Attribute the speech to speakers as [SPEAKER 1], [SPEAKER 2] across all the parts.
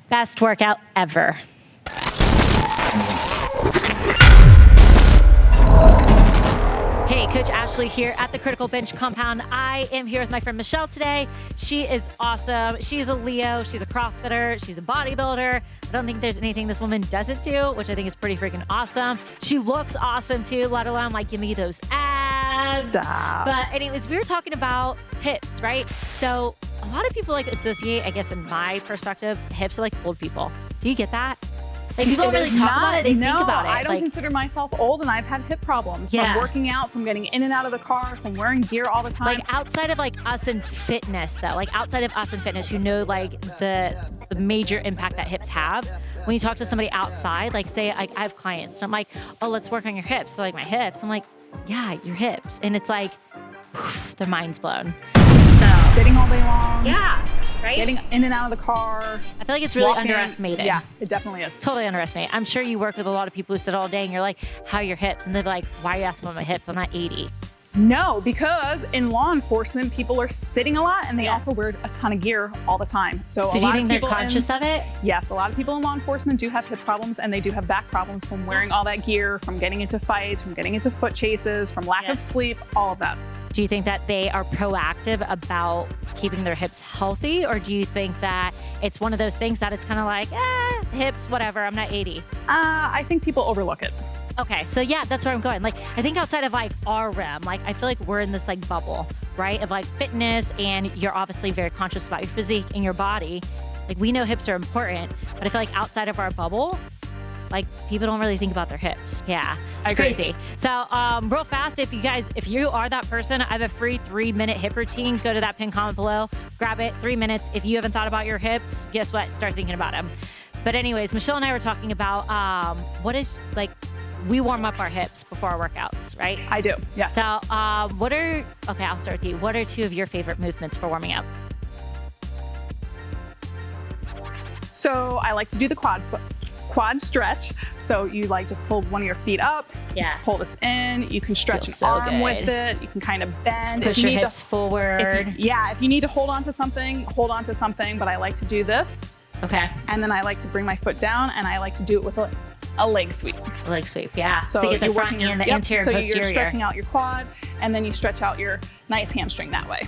[SPEAKER 1] Best workout ever. Hey, Coach Ashley here at the Critical Bench Compound. I am here with my friend Michelle today. She is awesome. She's a Leo. She's a CrossFitter. She's a bodybuilder. I don't think there's anything this woman doesn't do, which I think is pretty freaking awesome. She looks awesome too, let alone like give me those abs.
[SPEAKER 2] Stop.
[SPEAKER 1] But anyways, we were talking about hips, right? So a lot of people like associate, I guess in my perspective, hips are like old people. Do you get that? Like people don't really talk about it, they think about it.
[SPEAKER 2] I don't consider myself old, and I've had hip problems from working out, from getting in and out of the car, from wearing gear all the time.
[SPEAKER 1] Like outside of like us in fitness though, like outside of us in fitness, you know, like the major impact that hips have. When you talk to somebody outside, like say I have clients, and I'm like, oh, let's work on your hips. So like my hips, I'm like, yeah, your hips. And it's like, their mind's blown. So
[SPEAKER 2] sitting all day long.
[SPEAKER 1] Yeah. Right?
[SPEAKER 2] Getting in and out of the car.
[SPEAKER 1] I feel like it's really underestimated.
[SPEAKER 2] Yeah, it definitely is.
[SPEAKER 1] Totally underestimated. I'm sure you work with a lot of people who sit all day and you're like, how are your hips? And they're like, why are you asking about my hips? I'm not 80.
[SPEAKER 2] No, because in law enforcement, people are sitting a lot and they also wear a ton of gear all the time. So
[SPEAKER 1] do you think they're conscious of it?
[SPEAKER 2] Yes, a lot of people in law enforcement do have hip problems, and they do have back problems from wearing all that gear, from getting into fights, from getting into foot chases, from lack of sleep, all of that.
[SPEAKER 1] Do you think that they are proactive about keeping their hips healthy? Or do you think that it's one of those things that it's kind of like, hips, whatever, I'm not 80?
[SPEAKER 2] I think people overlook it.
[SPEAKER 1] Okay, so yeah, that's where I'm going. Like, I think outside of like our realm, like I feel like we're in this like bubble, right? Of like fitness, and you're obviously very conscious about your physique and your body. Like we know hips are important, but I feel like outside of our bubble, like people don't really think about their hips. Yeah, it's crazy. So real fast, if you are that person, I have a free 3-minute hip routine. Go to that pinned comment below, grab it, 3 minutes. If you haven't thought about your hips, guess what? Start thinking about them. But anyways, Michelle and I were talking about we warm up our hips before our workouts, right?
[SPEAKER 2] I do, yes.
[SPEAKER 1] So I'll start with you. What are 2 of your favorite movements for warming up?
[SPEAKER 2] So I like to do the quad stretch. So you like just pull one of your feet up, pull this in. You can stretch an arm with it. You can kind of bend.
[SPEAKER 1] Push your hips forward.
[SPEAKER 2] If you need to hold on to something, but I like to do this.
[SPEAKER 1] Okay.
[SPEAKER 2] And then I like to bring my foot down, and I like to do it with a leg sweep.
[SPEAKER 1] A leg sweep, yeah.
[SPEAKER 2] So
[SPEAKER 1] to get the front and the anterior and posterior. So you're
[SPEAKER 2] stretching out your quad, and then you stretch out your nice hamstring that way.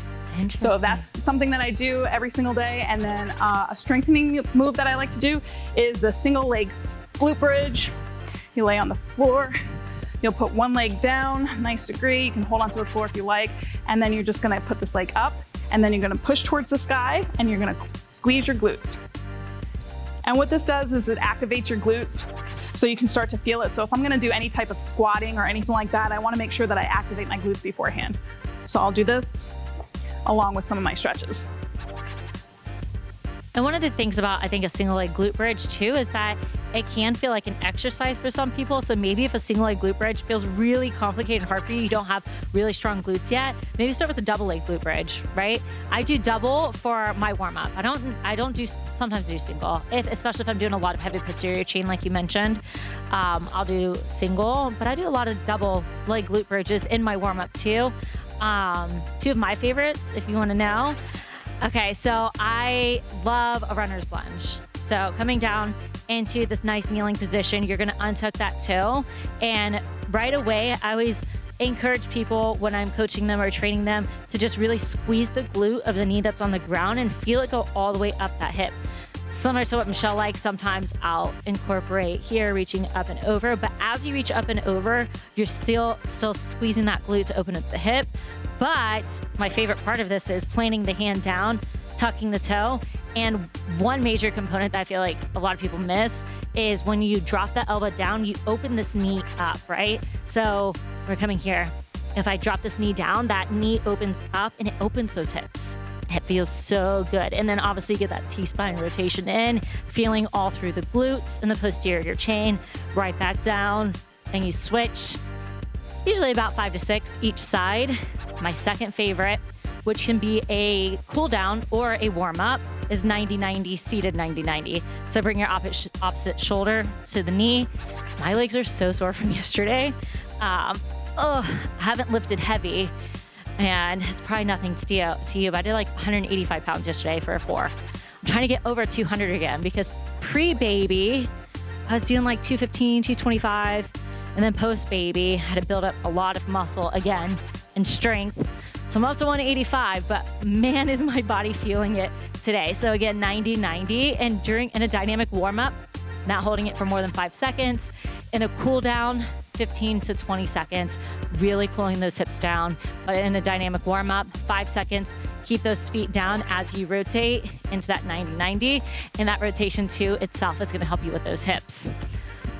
[SPEAKER 2] So that's something that I do every single day. And then a strengthening move that I like to do is the single leg glute bridge. You lay on the floor. You'll put one leg down, nice degree. You can hold onto the floor if you like. And then you're just gonna put this leg up, and then you're gonna push towards the sky, and you're gonna squeeze your glutes. And what this does is it activates your glutes so you can start to feel it. So if I'm gonna do any type of squatting or anything like that, I wanna make sure that I activate my glutes beforehand. So I'll do this along with some of my stretches.
[SPEAKER 1] And one of the things about, I think, a single leg glute bridge too, is that it can feel like an exercise for some people. So maybe if a single leg glute bridge feels really complicated and hard for you, you don't have really strong glutes yet, maybe start with a double leg glute bridge, right? I do double for my warm up. Sometimes do single, especially if I'm doing a lot of heavy posterior chain, like you mentioned. I'll do single, but I do a lot of double leg glute bridges in my warm up too. 2 of my favorites, if you want to know. Okay, so I love a runner's lunge. So coming down into this nice kneeling position, you're gonna untuck that toe. And right away, I always encourage people when I'm coaching them or training them to just really squeeze the glute of the knee that's on the ground and feel it go all the way up that hip. Similar to what Michelle likes, sometimes I'll incorporate here, reaching up and over. But as you reach up and over, you're still squeezing that glute to open up the hip. But my favorite part of this is planting the hand down, tucking the toe. And one major component that I feel like a lot of people miss is when you drop the elbow down, you open this knee up, right? So we're coming here. If I drop this knee down, that knee opens up and it opens those hips. It feels so good. And then obviously get that T-spine rotation in, feeling all through the glutes and the posterior chain, right back down, and you switch. Usually about 5 to 6 each side. My second favorite, which can be a cool down or a warm up, is 90-90, seated 90-90. So bring your opposite shoulder to the knee. My legs are so sore from yesterday. I haven't lifted heavy, and it's probably nothing to you, but I did like 185 pounds yesterday for a 4. I'm trying to get over 200 again because pre-baby, I was doing like 215, 225. And then post-baby, had to build up a lot of muscle again and strength. So I'm up to 185, but man, is my body feeling it today. So again, 90-90. And in a dynamic warm-up, not holding it for more than 5 seconds. In a cool down, 15 to 20 seconds, really cooling those hips down. But in a dynamic warm-up, 5 seconds, keep those feet down as you rotate into that 90-90. And that rotation too itself is gonna help you with those hips.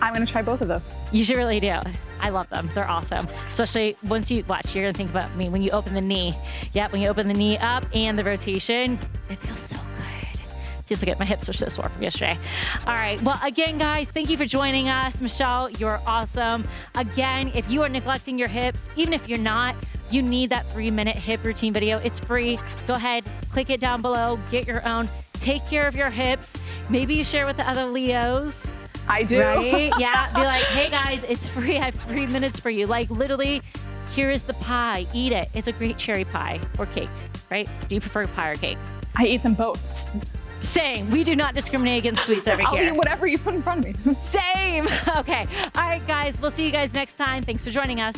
[SPEAKER 2] I'm gonna try both of those.
[SPEAKER 1] You should really do. I love them. They're awesome. Especially once you watch, you're gonna think about me when you open the knee. Yep, when you open the knee up and the rotation, it feels so good. Feels like my hips are so sore from yesterday. All right, well, again, guys, thank you for joining us. Michelle, you're awesome. Again, if you are neglecting your hips, even if you're not, you need that 3-minute hip routine video. It's free. Go ahead, click it down below, get your own. Take care of your hips. Maybe you share with the other Leos.
[SPEAKER 2] I do.
[SPEAKER 1] Right? Yeah. Be like, hey guys, it's free. I have 3 minutes for you. Like literally, here is the pie. Eat it. It's a great cherry pie or cake, right? Do you prefer pie or cake?
[SPEAKER 2] I eat them both.
[SPEAKER 1] Same. We do not discriminate against sweets over here.
[SPEAKER 2] I'll eat whatever you put in front of me.
[SPEAKER 1] Same. Okay. All right, guys. We'll see you guys next time. Thanks for joining us.